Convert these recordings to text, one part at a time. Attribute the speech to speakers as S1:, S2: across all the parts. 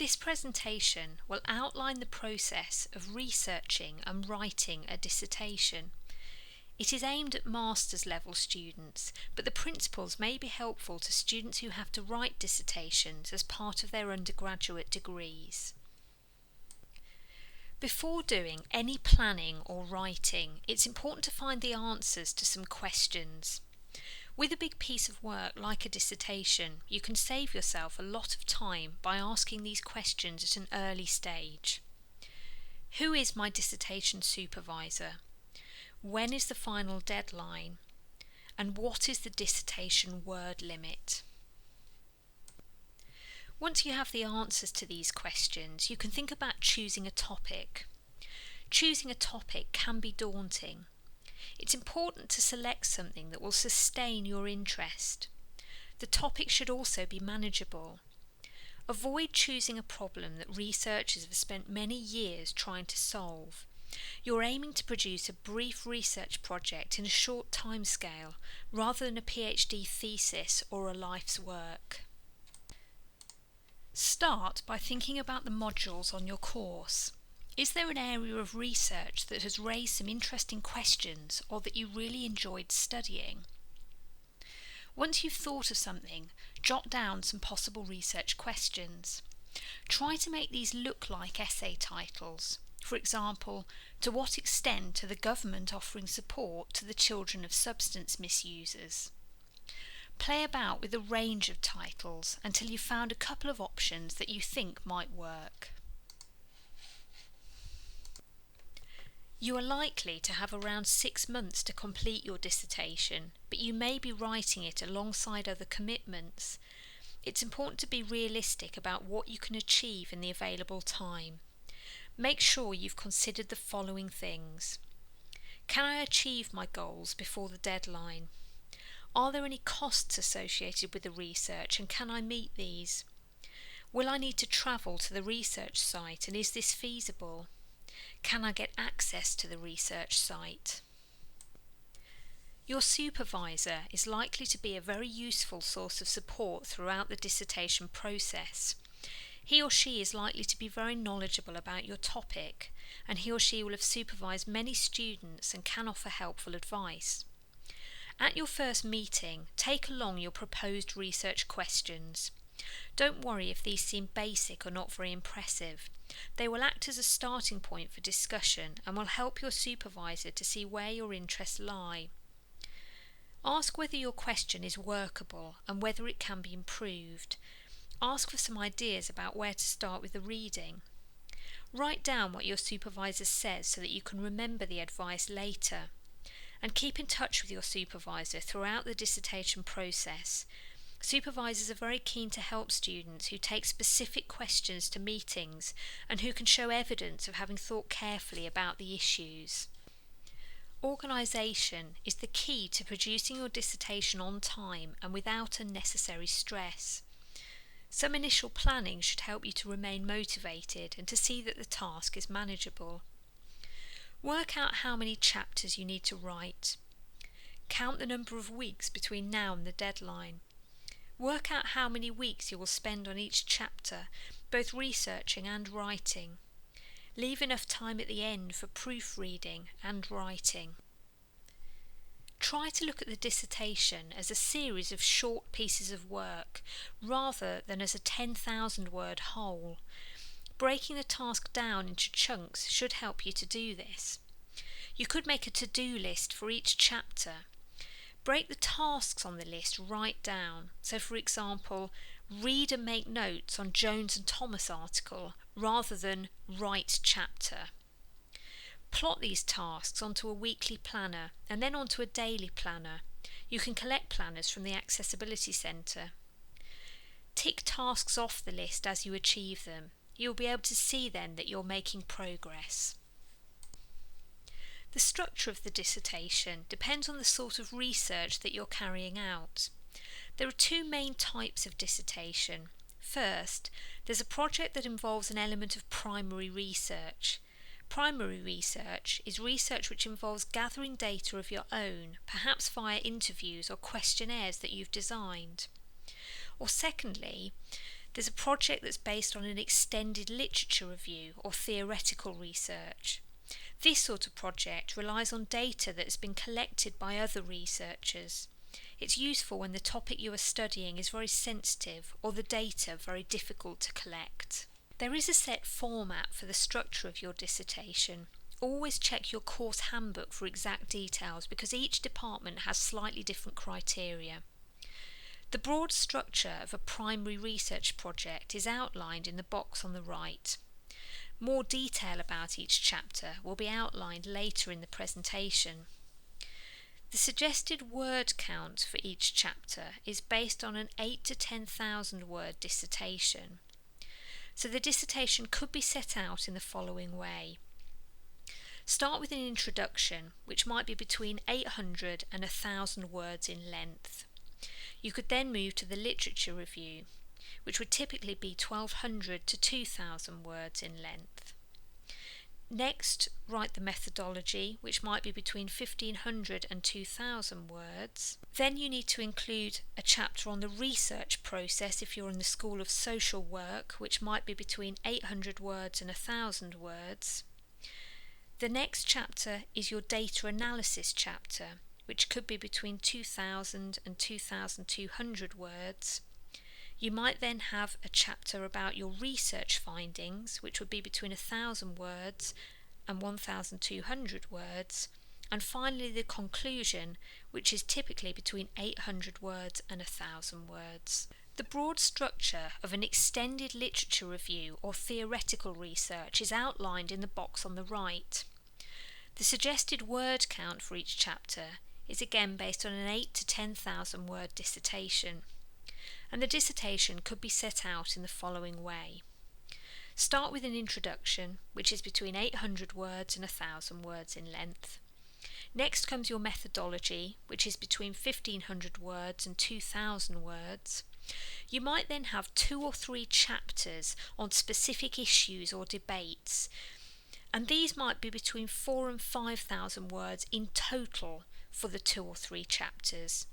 S1: This presentation will outline the process of researching and writing a dissertation. It is aimed at master's level students, but the principles may be helpful to students who have to write dissertations as part of their undergraduate degrees. Before doing any planning or writing, it's important to find the answers to some questions. With a big piece of work like a dissertation, you can save yourself a lot of time by asking these questions at an early stage. Who is my dissertation supervisor? When is the final deadline? And what is the dissertation word limit? Once you have the answers to these questions, you can think about choosing a topic. Choosing a topic can be daunting. It's important to select something that will sustain your interest. The topic should also be manageable. Avoid choosing a problem that researchers have spent many years trying to solve. You're aiming to produce a brief research project in a short timescale, rather than a PhD thesis or a life's work. Start by thinking about the modules on your course. Is there an area of research that has raised some interesting questions or that you really enjoyed studying? Once you've thought of something, jot down some possible research questions. Try to make these look like essay titles. For example, to what extent are the government offering support to the children of substance misusers? Play about with a range of titles until you've found a couple of options that you think might work. You are likely to have around 6 months to complete your dissertation, but you may be writing it alongside other commitments. It's important to be realistic about what you can achieve in the available time. Make sure you've considered the following things. Can I achieve my goals before the deadline? Are there any costs associated with the research, and can I meet these? Will I need to travel to the research site, and is this feasible? Can I get access to the research site? Your supervisor is likely to be a very useful source of support throughout the dissertation process. He or she is likely to be very knowledgeable about your topic, and he or she will have supervised many students and can offer helpful advice. At your first meeting, take along your proposed research questions. Don't worry if these seem basic or not very impressive. They will act as a starting point for discussion and will help your supervisor to see where your interests lie. Ask whether your question is workable and whether it can be improved. Ask for some ideas about where to start with the reading. Write down what your supervisor says so that you can remember the advice later. And keep in touch with your supervisor throughout the dissertation process. Supervisors are very keen to help students who take specific questions to meetings and who can show evidence of having thought carefully about the issues. Organisation is the key to producing your dissertation on time and without unnecessary stress. Some initial planning should help you to remain motivated and to see that the task is manageable. Work out how many chapters you need to write. Count the number of weeks between now and the deadline. Work out how many weeks you will spend on each chapter, both researching and writing. Leave enough time at the end for proofreading and writing. Try to look at the dissertation as a series of short pieces of work rather than as a 10,000-word whole. Breaking the task down into chunks should help you to do this. You could make a to-do list for each chapter. Break the tasks on the list right down. So, for example, read and make notes on Jones and Thomas article rather than write chapter. Plot these tasks onto a weekly planner and then onto a daily planner. You can collect planners from the Accessibility Centre. Tick tasks off the list as you achieve them. You'll be able to see then that you're making progress. The structure of the dissertation depends on the sort of research that you're carrying out. There are two main types of dissertation. First, there's a project that involves an element of primary research. Primary research is research which involves gathering data of your own, perhaps via interviews or questionnaires that you've designed. Or secondly, There's a project that's based on an extended literature review or theoretical research. This sort of project relies on data that has been collected by other researchers. It's useful when the topic you are studying is very sensitive or the data very difficult to collect. There is a set format for the structure of your dissertation. Always check your course handbook for exact details because each department has slightly different criteria. The broad structure of a primary research project is outlined in the box on the right. More detail about each chapter will be outlined later in the presentation. The suggested word count for each chapter is based on an 8,000 to 10,000 word dissertation. So the dissertation could be set out in the following way. Start with an introduction, which might be between 800 and 1,000 words in length. You could then move to the literature review, which would typically be 1,200 to 2,000 words in length. Next, write the methodology, which might be between 1,500 and 2,000 words. Then you need to include a chapter on the research process if you're in the School of Social Work, which might be between 800 words and 1,000 words. The next chapter is your data analysis chapter, which could be between 2,000 and 2,200 words. You might then have a chapter about your research findings, which would be between 1,000 words and 1,200 words, and finally the conclusion, which is typically between 800 words and 1,000 words. The broad structure of an extended literature review or theoretical research is outlined in the box on the right. The suggested word count for each chapter is again based on an 8,000 to 10,000 word dissertation. And the dissertation could be set out in the following way. Start with an introduction, which is between 800 words and 1,000 words in length. Next comes your methodology, which is between 1,500 words and 2,000 words. You might then have 2 or 3 chapters on specific issues or debates, and these might be between 4,000 and 5,000 words in total for the 2 or 3 chapters.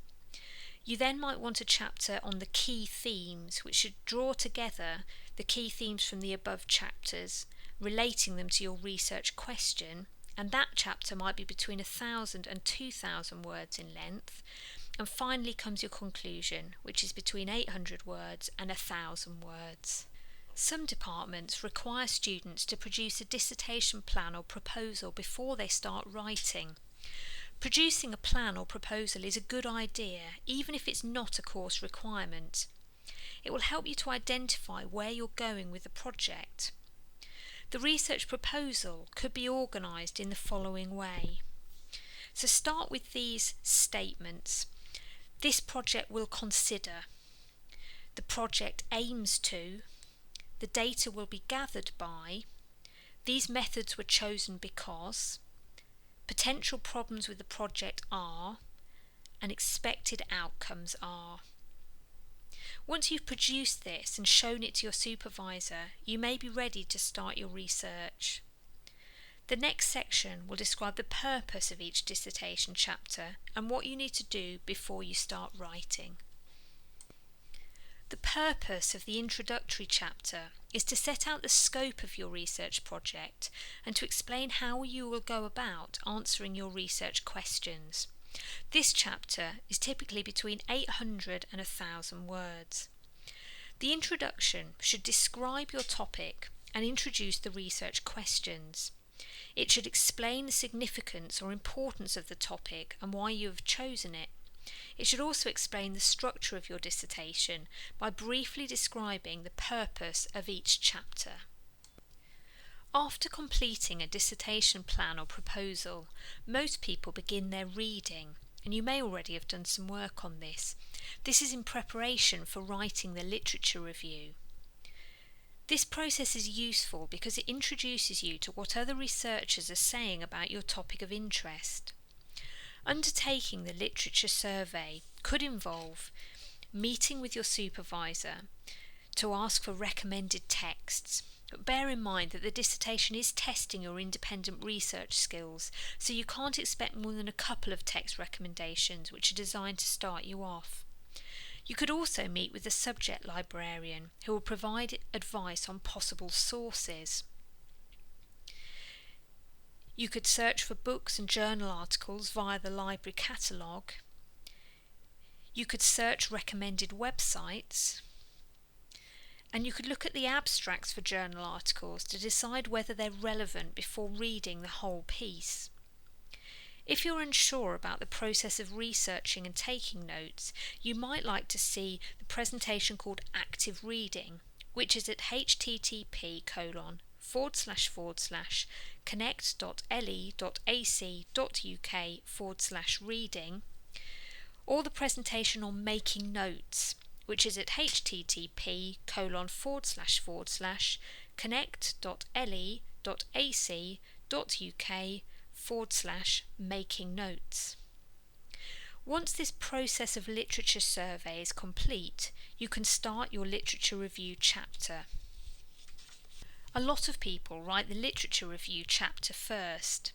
S1: You then might want a chapter on the key themes, which should draw together the key themes from the above chapters, relating them to your research question, and that chapter might be between 1,000 and 2,000 words in length. And finally comes your conclusion, which is between 800 words and 1,000 words. Some departments require students to produce a dissertation plan or proposal before they start writing. Producing a plan or proposal is a good idea, even if it's not a course requirement. It will help you to identify where you're going with the project. The research proposal could be organised in the following way. So start with these statements. This project will consider. The project aims to. The data will be gathered by. These methods were chosen because. Potential problems with the project are, and expected outcomes are. Once you've produced this and shown it to your supervisor, you may be ready to start your research. The next section will describe the purpose of each dissertation chapter and what you need to do before you start writing. The purpose of the introductory chapter is to set out the scope of your research project and to explain how you will go about answering your research questions. This chapter is typically between 800 and 1,000 words. The introduction should describe your topic and introduce the research questions. It should explain the significance or importance of the topic and why you have chosen it. It should also explain the structure of your dissertation by briefly describing the purpose of each chapter. After completing a dissertation plan or proposal, most people begin their reading, and you may already have done some work on this. This is in preparation for writing the literature review. This process is useful because it introduces you to what other researchers are saying about your topic of interest. Undertaking the literature survey could involve meeting with your supervisor to ask for recommended texts. But bear in mind that the dissertation is testing your independent research skills, so you can't expect more than a couple of text recommendations which are designed to start you off. You could also meet with the subject librarian, who will provide advice on possible sources. You could search for books and journal articles via the library catalogue. You could search recommended websites. And you could look at the abstracts for journal articles to decide whether they're relevant before reading the whole piece. If you're unsure about the process of researching and taking notes, you might like to see the presentation called Active Reading, which is at http://connect.le.ac.uk/reading, or the presentation on Making Notes, which is at http://connect.le.ac.uk/making notes. Once this process of literature survey is complete, you can start your literature review chapter. A lot of people write the literature review chapter first.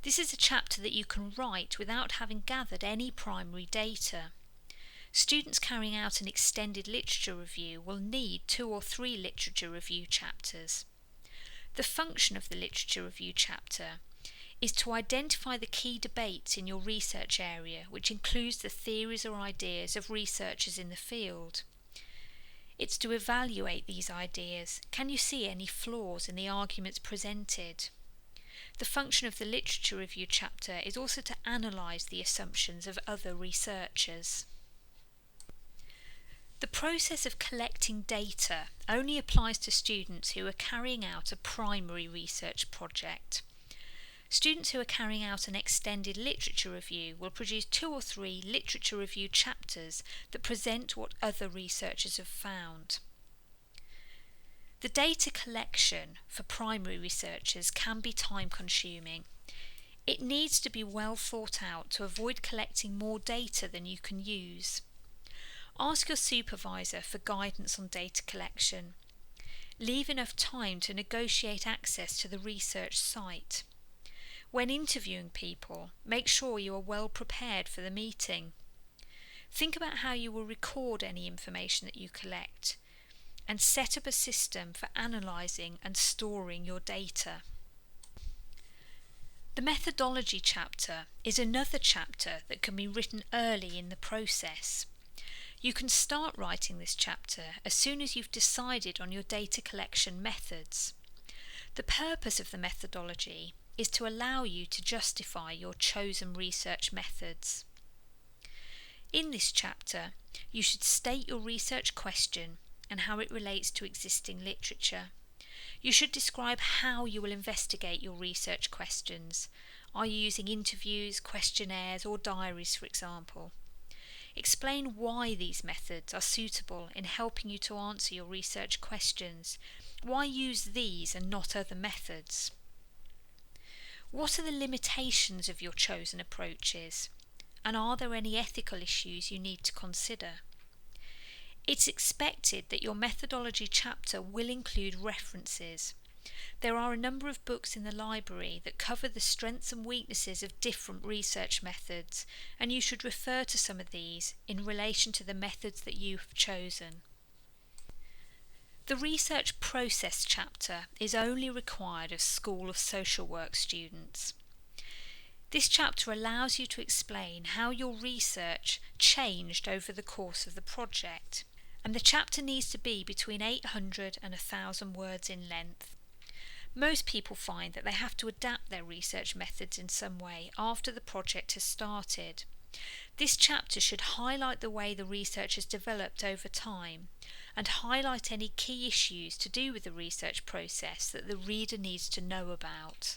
S1: This is a chapter that you can write without having gathered any primary data. Students carrying out an extended literature review will need 2 or 3 literature review chapters. The function of the literature review chapter is to identify the key debates in your research area, which includes the theories or ideas of researchers in the field. It's to evaluate these ideas. Can you see any flaws in the arguments presented? The function of the literature review chapter is also to analyse the assumptions of other researchers. The process of collecting data only applies to students who are carrying out a primary research project. Students who are carrying out an extended literature review will produce 2 or 3 literature review chapters that present what other researchers have found. The data collection for primary researchers can be time-consuming. It needs to be well thought out to avoid collecting more data than you can use. Ask your supervisor for guidance on data collection. Leave enough time to negotiate access to the research site. When interviewing people, make sure you are well prepared for the meeting. Think about how you will record any information that you collect, and set up a system for analysing and storing your data. The methodology chapter is another chapter that can be written early in the process. You can start writing this chapter as soon as you've decided on your data collection methods. The purpose of the methodology is to allow you to justify your chosen research methods. In this chapter, you should state your research question and how it relates to existing literature. You should describe how you will investigate your research questions. Are you using interviews, questionnaires, or diaries, for example? Explain why these methods are suitable in helping you to answer your research questions. Why use these and not other methods? What are the limitations of your chosen approaches? And are there any ethical issues you need to consider? It's expected that your methodology chapter will include references. There are a number of books in the library that cover the strengths and weaknesses of different research methods, and you should refer to some of these in relation to the methods that you have chosen. The research process chapter is only required of School of Social Work students. This chapter allows you to explain how your research changed over the course of the project, and the chapter needs to be between 800 and 1,000 words in length. Most people find that they have to adapt their research methods in some way after the project has started. This chapter should highlight the way the research has developed over time and highlight any key issues to do with the research process that the reader needs to know about.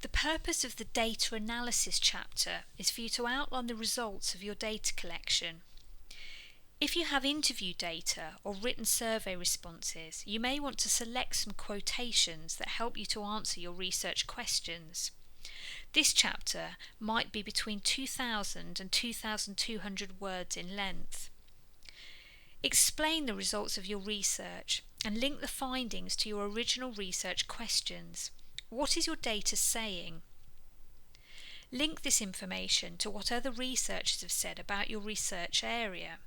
S1: The purpose of the data analysis chapter is for you to outline the results of your data collection. If you have interview data or written survey responses, you may want to select some quotations that help you to answer your research questions. This chapter might be between 2,000 and 2,200 words in length. Explain the results of your research and link the findings to your original research questions. What is your data saying? Link this information to what other researchers have said about your research area.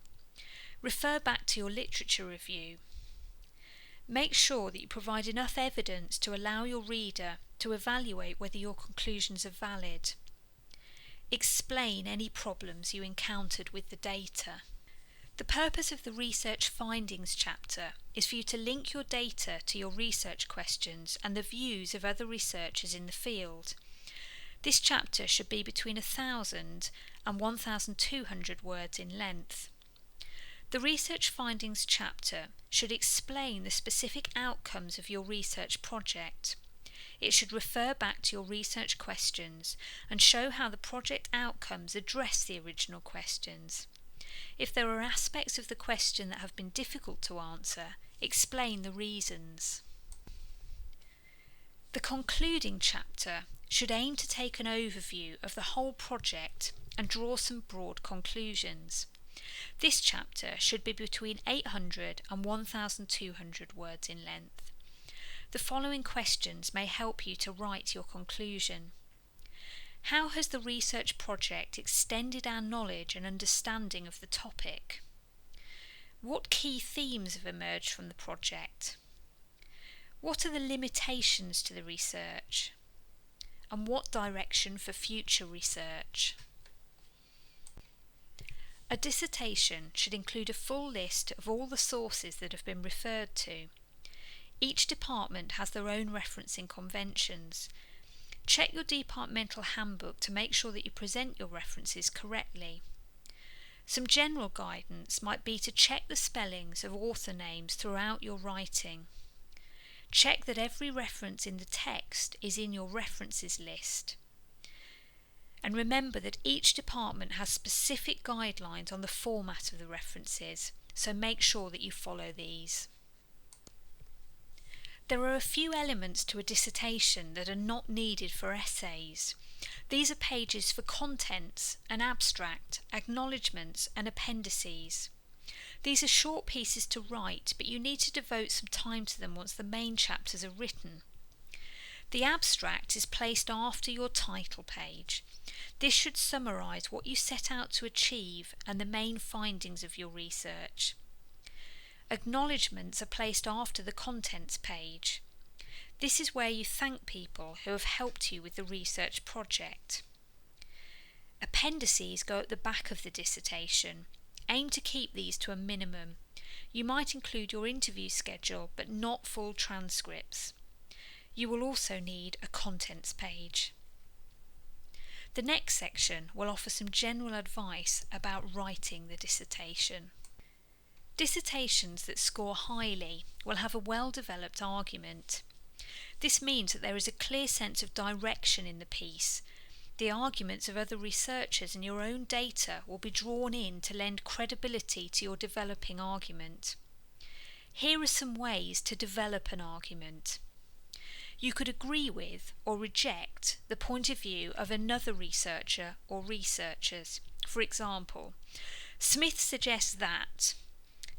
S1: Refer back to your literature review. Make sure that you provide enough evidence to allow your reader to evaluate whether your conclusions are valid. Explain any problems you encountered with the data. The purpose of the research findings chapter is for you to link your data to your research questions and the views of other researchers in the field. This chapter should be between 1,000 and 1,200 words in length. The research findings chapter should explain the specific outcomes of your research project. It should refer back to your research questions and show how the project outcomes address the original questions. If there are aspects of the question that have been difficult to answer, explain the reasons. The concluding chapter should aim to take an overview of the whole project and draw some broad conclusions. This chapter should be between 800 and 1,200 words in length. The following questions may help you to write your conclusion. How has the research project extended our knowledge and understanding of the topic? What key themes have emerged from the project? What are the limitations to the research? And what direction for future research? A dissertation should include a full list of all the sources that have been referred to. Each department has their own referencing conventions. Check your departmental handbook to make sure that you present your references correctly. Some general guidance might be to check the spellings of author names throughout your writing. Check that every reference in the text is in your references list. And remember that each department has specific guidelines on the format of the references, so make sure that you follow these. There are a few elements to a dissertation that are not needed for essays. These are pages for contents, an abstract, acknowledgements and appendices. These are short pieces to write, but you need to devote some time to them once the main chapters are written. The abstract is placed after your title page. This should summarise what you set out to achieve and the main findings of your research. Acknowledgements are placed after the contents page. This is where you thank people who have helped you with the research project. Appendices go at the back of the dissertation. Aim to keep these to a minimum. You might include your interview schedule, but not full transcripts. You will also need a contents page. The next section will offer some general advice about writing the dissertation. Dissertations that score highly will have a well-developed argument. This means that there is a clear sense of direction in the piece. The arguments of other researchers and your own data will be drawn in to lend credibility to your developing argument. Here are some ways to develop an argument. You could agree with or reject the point of view of another researcher or researchers. For example, Smith suggests that,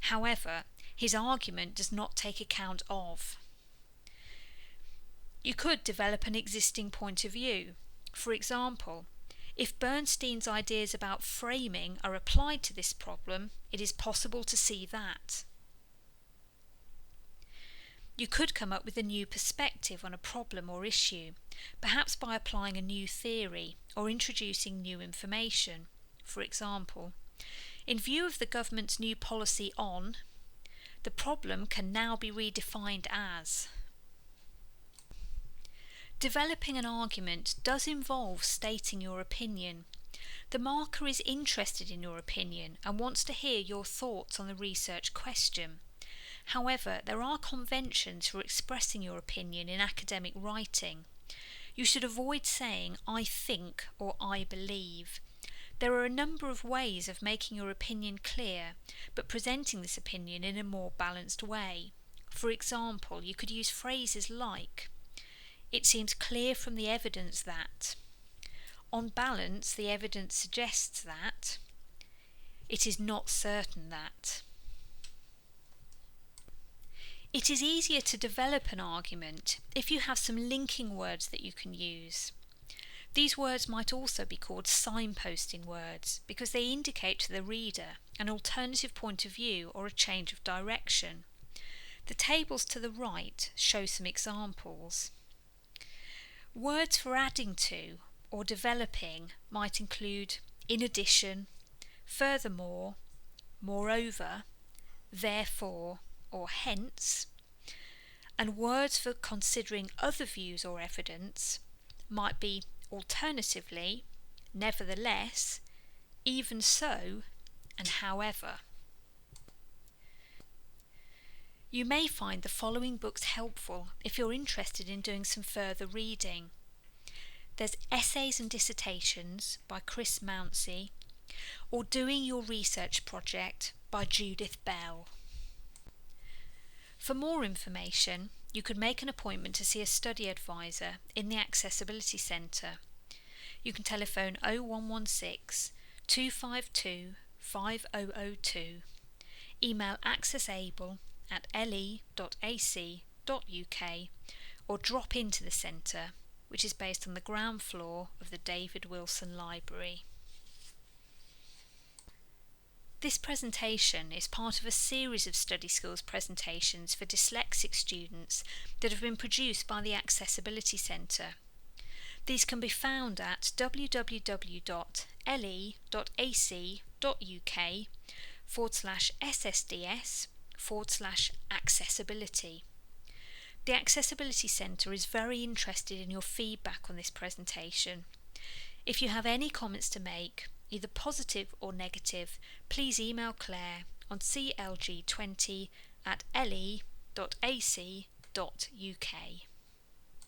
S1: however, his argument does not take account of. You could develop an existing point of view. For example, if Bernstein's ideas about framing are applied to this problem, it is possible to see that. You could come up with a new perspective on a problem or issue, perhaps by applying a new theory or introducing new information. For example, in view of the government's new policy on, the problem can now be redefined as. Developing an argument does involve stating your opinion. The marker is interested in your opinion and wants to hear your thoughts on the research question. However, there are conventions for expressing your opinion in academic writing. You should avoid saying, "I think" or "I believe." There are a number of ways of making your opinion clear, but presenting this opinion in a more balanced way. For example, you could use phrases like, "It seems clear from the evidence that," "On balance, the evidence suggests that," "It is not certain that." It is easier to develop an argument if you have some linking words that you can use. These words might also be called signposting words because they indicate to the reader an alternative point of view or a change of direction. The tables to the right show some examples. Words for adding to or developing might include in addition, furthermore, moreover, therefore, or hence. And words for considering other views or evidence might be alternatively, nevertheless, even so, and however. You may find the following books helpful if you're interested in doing some further reading. There's Essays and Dissertations by Chris Mounsey, or Doing Your Research Project by Judith Bell. For more information, you could make an appointment to see a study advisor in the Accessibility Centre. You can telephone 0116 252 5002, email accessable@le.ac.uk, or drop into the centre, which is based on the ground floor of the David Wilson Library. This presentation is part of a series of study skills presentations for dyslexic students that have been produced by the Accessibility Centre. These can be found at www.le.ac.uk/ssds/accessibility. The Accessibility Centre is very interested in your feedback on this presentation. If you have any comments to make, either positive or negative, please email Claire on clg20@le.ac.uk.